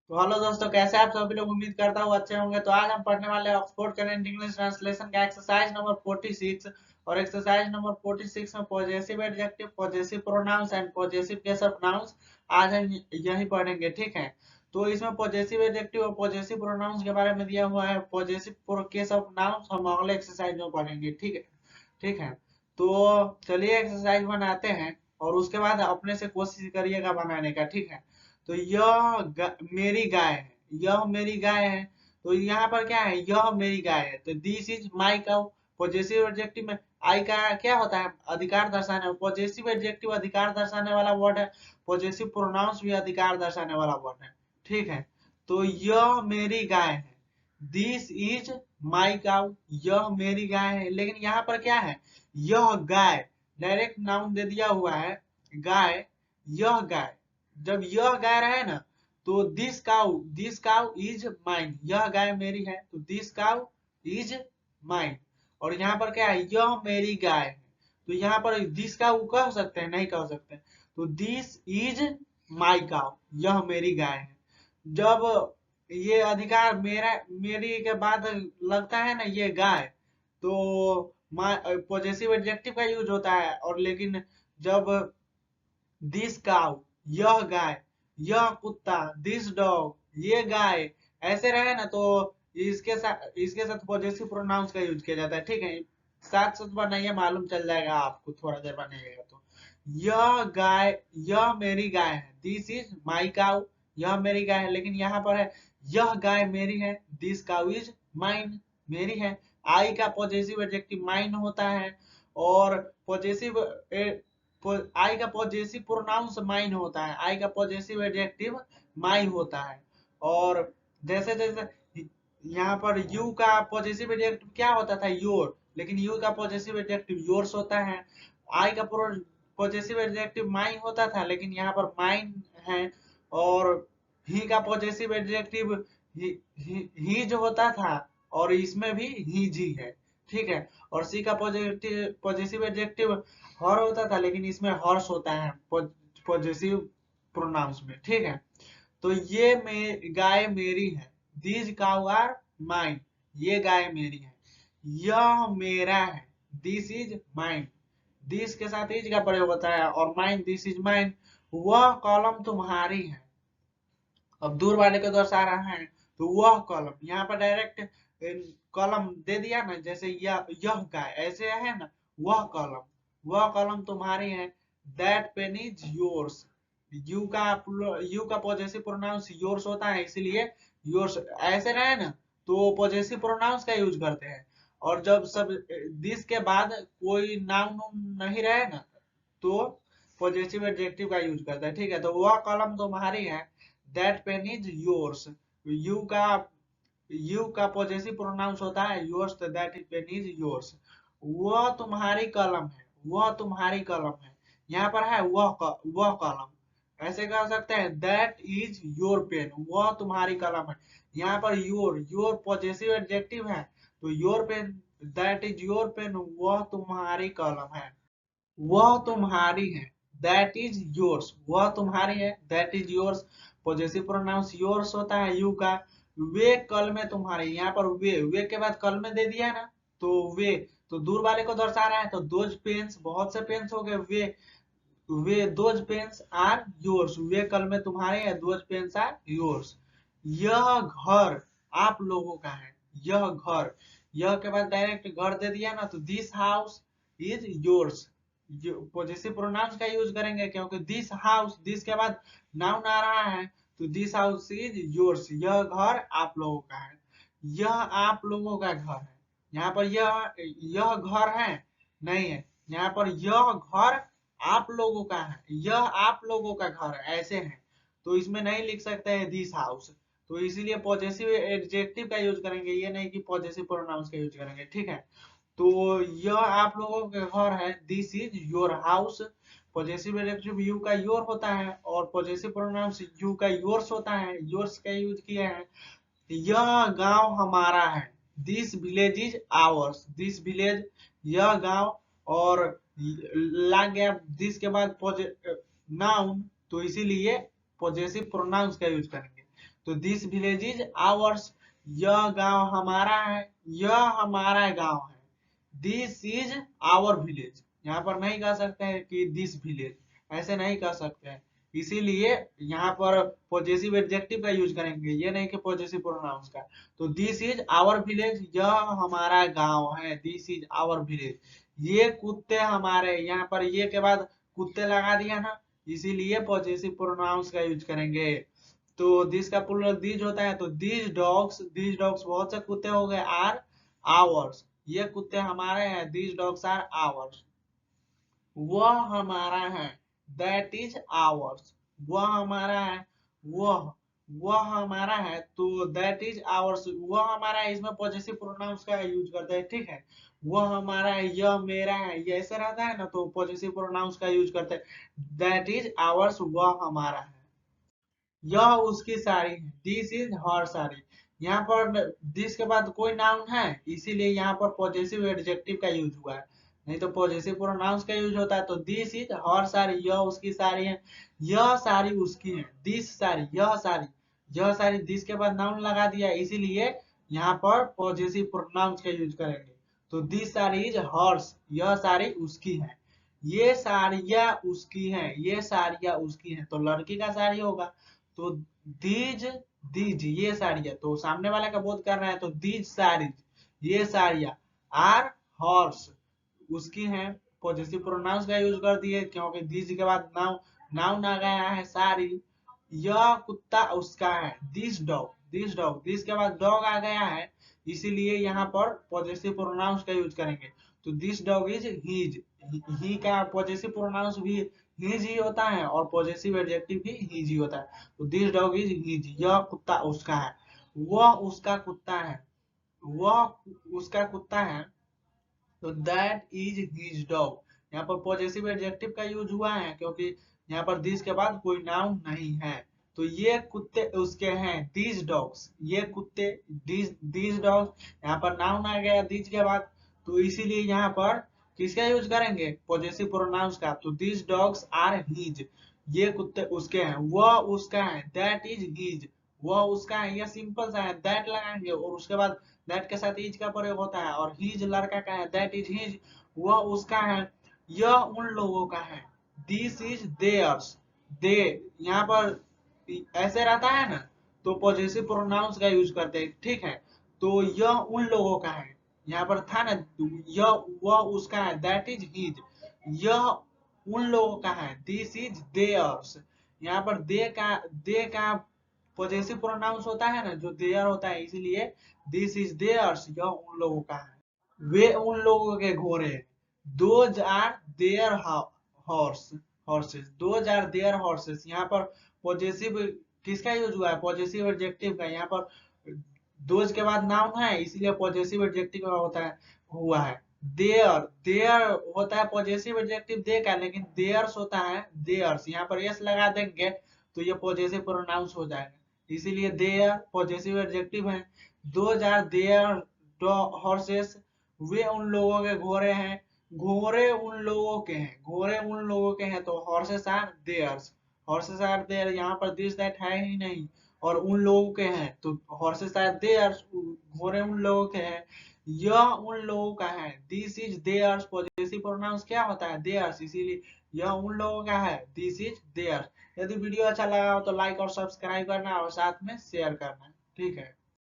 तो हेलो दोस्तों, कैसे आप सभी लोग? उम्मीद करता हूँ अच्छे होंगे। तो आज हम पढ़ने वाले हैं ऑक्सफोर्ड करेंट इंग्लिश ट्रांसलेशन का एक्सरसाइज नंबर 46। और एक्सरसाइज नंबर 46 में possessive adjective, possessive pronouns and possessive case of nouns आज हम यही पढ़ेंगे, ठीक है। तो इसमें पॉजेसिव एडजेक्टिव और पॉजेसिव प्रोनाउंस के बारे में दिया हुआ है। पॉजेसिव केस ऑफ नाउंस हम अगले एक्सरसाइज में पढ़ेंगे, ठीक है। ठीक है, तो चलिए एक्सरसाइज बनाते हैं और उसके बाद अपने से कोशिश करिएगा बनाने का, ठीक है। तो मेरी गाय है, यह मेरी गाय है। तो यहाँ पर क्या है? यह मेरी गाय है, तो this is my cow. Possessive adjective में आई का क्या होता है? अधिकार दर्शाने। पॉजेसिव एडजेक्टिव अधिकार दर्शाने वाला वर्ड है। पॉजेसिव प्रोनाउंस भी अधिकार दर्शाने वाला वर्ड है, ठीक है। तो यह मेरी गाय है, दिस इज माई काउ। यह मेरी गाय है, लेकिन यहाँ पर क्या है? यह गाय डायरेक्ट नाउन दे दिया हुआ है, गाय। यह गाय, जब यह गाय रहे ना, तो दिस काउ इज माइन। यह गाय मेरी है, तो दिस काउ इज माइन। और यहाँ पर क्या है? यह मेरी गाय है, तो यहाँ पर दिस काउ कह सकते हैं? नहीं कह सकते। तो दिस इज माई काउ, यह मेरी गाय है। जब ये अधिकार मेरा मेरी के बाद लगता है ना, ये गाय, तो पॉजेसिव एडजेक्टिव का यूज होता है। और लेकिन जब दिस काउ, यह गाय, यह कुत्ता, दिस डॉग, ये गाय, ऐसे रहे ना, तो इसके साथ पॉजेसिव प्रोनाउंस का यूज किया जाता है, ठीक है। साथ साथ बनाइए, मालूम चल जाएगा आपको, थोड़ा देर बनाइएगा तो। यह गाय, यह मेरी गाय है, दिस इज माई काउ। यह मेरी गाय है, लेकिन यहाँ पर है यह गाय मेरी है, दिस काउ इज माइन, मेरी है। आई का पॉजेसिव एडजेक्टिव माइन होता है। और पॉजेसिव आई का पॉजेसिव प्रोनाउंस माइन होता है, आई का पॉजेसिव एडजेक्टिव माई होता है। और जैसे जैसे यहाँ पर यू का पॉजेसिव एडजेक्टिव क्या होता था? योर, लेकिन यू का पॉजेसिव एडजेक्टिव योर्स होता है। आई का पॉजेसिव एडजेक्टिव माइन होता था, लेकिन यहाँ पर माइन है। और ही का पॉजेसिव एडजेक्टिव ही जो होता था, और इसमें भी ही जी है, ठीक है। और सी का पॉजेसिव एडजेक्टिव हर होता था, लेकिन इसमें हर्ष होता है पॉजेसिव प्रोनाउंस में, ठीक है। तो ये गाय मेरी है, दीज काउ आर माइन। ये गाय मेरी है। यह मेरा है, दिस इज माइन। दिस के साथ इज का प्रयोग होता है, और माइन, दिस इज माइन। वह कलम तुम्हारी है, अब दूर वाले को दर्शा रहा है। तो वह कलम, यहाँ पर डायरेक्ट कलम दे दिया ना, जैसे यह गाय ऐसे है ना। वह कलम तुम्हारी है। That pen is yours. You का पॉजेसिव प्रोनाउंस योर्स होता है, इसीलिए योर्स ऐसे रहे ना, तो पॉजेसिव प्रोनाउंस का यूज करते हैं। और जब सब दिस के बाद कोई नाउन नहीं रहे ना, तो पॉजिटिव एडजेक्टिव का यूज करता है, ठीक है। तो वह कलम तुम्हारी है, that pen is yours. You का यू का पॉजिटिव प्रोनाउंस होता है योर्स, तो that is pen is yours. वह तुम्हारी कलम है, वह तुम्हारी कलम है। यहाँ पर है वह कलम, ऐसे कह सकते हैं दैट इज योर पेन, वह तुम्हारी कलम है। यहाँ पर योर पॉजिटिव एडजेक्टिव है, तो your pen, that is your pen, वह तुम्हारी कलम है। वह तुम्हारी है, दैट इज योर्स। वह तुम्हारी है, that is yours. Possessive pronouns yours होता है यू का। वे कल में तुम्हारे, यहाँ पर वे के बाद कल में दे दिया ना, तो वे, तो दूर वाले को दर्शा रहा है। तो दोज पेन्स, बहुत से पेन्स हो गए। वे दोज पेन्स आर योर्स। वे कल में तुम्हारे हैं, दोज पेन्स आर योर्स। यह घर आप लोगों का है, यह घर। यह के बाद डायरेक्ट घर दे दिया ना, तो this house is yours. Positive pronouns का यूज करेंगे, क्योंकि दिस हाउस, दिस के बाद नाउन आ रहा है, तो दिस हाउस इज योर्स। यह घर आप लोगों का है, यह आप लोगों का घर है। यहाँ पर यह घर है, नहीं है। यहाँ पर यह घर आप लोगों का है, यह आप लोगों का घर है, ऐसे है। तो इसमें नहीं लिख सकते हैं दिस हाउस, तो इसीलिए पॉजिटिव एडजेक्टिव का यूज करेंगे, ये नहीं कि पॉजिटिव प्रोनाउंस का यूज करेंगे, ठीक है। तो यह आप लोगों के घर है, this is your house. Possessive adjective you का योर होता है, और पॉजेसिव प्रोनाउंस यू का योर्स होता है, योर्स का यूज किया है। यह गांव हमारा है, this village is ours. This village, यह गांव, और लग गया दिस के बाद नाउन, तो इसीलिए पॉजेसिव प्रोनाउंस का यूज करेंगे। तो दिस विलेज इज आवर्स, यह गांव हमारा है, यह हमारा गांव है। दिस इज आवर विलेज, यहाँ पर नहीं कह सकते हैं कि दिस विलेज, ऐसे नहीं कह सकते हैं। इसीलिए यहाँ पर पॉजेसिव एडजेक्टिव का यूज करेंगे, ये नहीं कि पॉजेसिव प्रोनाउंस का। तो दिस इज आवर विलेज, यह हमारा गांव है, दिस इज आवर विलेज। ये कुत्ते हमारे, यहाँ पर ये के बाद कुत्ते लगा दिया ना, इसीलिए पॉजेसिव प्रोनाउंस का यूज करेंगे। तो दिस का प्लूरल दीज होता है, तो दीज डॉग्स बहुत से कुत्ते हो गए, आर आवर्स, ये कुत्ते हमारे हैं, दीज डॉग्स आर आवर्स। वह हमारा है, दैट इज आवर्स, वह हमारा है, वह हमारा है, तो दैट इज आवर्स, वह हमारा है, इसमें पॉजेसिव प्रोनाउंस का यूज करते हैं, ठीक है। वह हमारा है, यह मेरा है, ये ऐसे रहता है ना, तो पॉजेसिव प्रोनाउंस का यूज करते हैं। दैट इज आवर्स, वह हमारा है। यह उसकी साड़ी है, दिस इज हर साड़ी। यहाँ पर दिस के बाद कोई नाउन है, इसीलिए यहाँ पर पॉजेसिव एडजेक्टिव का यूज हुआ है, नहीं तो पॉजेसिव प्रोनाउंस का यूज होता है। तो दिस इज हर साड़ी, यह उसकी साड़ी है, यह साड़ी उसकी है, दिस साड़ी, यह साड़ी, यह साड़ी, दिस के बाद नाउन लगा दिया, इसीलिए यहाँ पर पॉजेसिव प्रोनाउंस का यूज करेंगे। तो दिस साड़ी इज हर्स, यह साड़ी उसकी है, ये साड़ियाँ उसकी हैं, ये साड़ियाँ उसकी हैं, तो लड़की का साड़ी होगा। तो दीज दीज ये साड़ियाँ, तो सामने वाले का बोध कर रहे हैं, तो दीज साड़ीज, ये साड़ियाँ, आर हॉर्स, उसकी हैं। पॉजेसिव प्रोनाउंस का यूज कर दिए, क्योंकि दीज के बाद नाउन आ गया है, साड़ी। यह कुत्ता उसका है, दिस डॉग दिस के बाद डॉग आ गया है, इसीलिए यहाँ पर पॉजेसिव प्रोनाउंस का यूज करेंगे। तो दिस डॉग इज हीज, ही का पॉजेसिव प्रोनाउंस भी हीज ही होता है, और पॉजेसिव एडजेक्टिव भी हीज ही होता है। तो दिस डॉग इज हीज, यह कुत्ता उसका है, वह उसका कुत्ता है, वह उसका कुत्ता है, तो दैट इज हिज डॉग। यहाँ पर पॉजेसिव एडजेक्टिव का यूज हुआ है, क्योंकि यहाँ पर दिस के बाद कोई नाउन नहीं है। तो ये कुत्ते उसके हैं, दीज डॉग्स, ये कुत्ते, दीज डॉग्स, यहाँ पर नाउन आ गया दीज के बाद, तो इसीलिए यहाँ पर किसका यूज करेंगे, पॉजेसिव प्रोनाउंस का। तो दीज डॉग्स आर हीज, ये कुत्ते उसके हैं, वह उसका है, दैट इज हीज, वह उसका है, यह सिंपल सा है, दैट लगाएंगे और उसके बाद दैट के साथ इज का प्रयोग होता है, और हीज लड़का का है, दैट इज हीज, वह उसका है, यह उन लोगों का है, दिस इज देयर्स, दे, यहाँ पर ऐसे रहता है ना, तो पॉजेसिव प्रोनाउंस का यूज करते हैं, ठीक है। तो यह उन लोगों का है, यहाँ पर था ना, यह वह उसका है, दैट इज हीज, यह उन लोगों का है, दिस इज देयर्स। यहाँ पर दे का पॉजेसिव प्रोनाउंस होता है ना, जो देयर होता है, इसीलिए दिस इज देयर्स, यह उन लोगों का है। वे उन लोगों के घोड़े, those are their horses, those are their horses. यहाँ पर पॉजेसिव किसका यूज हुआ है, पॉजेसिव एडजेक्टिव का। यहाँ पर दोज के बाद नाउन है, इसीलिए पॉजेसिव एडजेक्टिव होता है, हुआ है। देयर, देयर होता है पॉजेसिव एडजेक्टिव दे का, लेकिन देयर्स होता है देयर्स, यहाँ पर यस लगा देंगे तो ये पॉजेसिव प्रोनाउंस हो जाएगा, इसीलिए देयर पॉजेसिव एडजेक्टिव है। दोज आर देयर हॉर्सेस, वे उन लोगों के घोड़े हैं, घोड़े उन लोगों के हैं, घोड़े उन लोगों के हैं, तो horses are theirs, horses are their, यहाँ पर दिस दैट है ही नहीं, और उन लोगों के हैं, तो हॉर्सेस आर देयर्स, घोड़े उन लोगों के हैं, यह उन लोगों का है, this is theirs, possessive pronouns क्या होता है, देयर्स, इसीलिए यह उन लोगों का है, दिस इज देयर्स। यदि वीडियो अच्छा लगा हो तो लाइक और सब्सक्राइब करना और साथ में शेयर करना, ठीक है।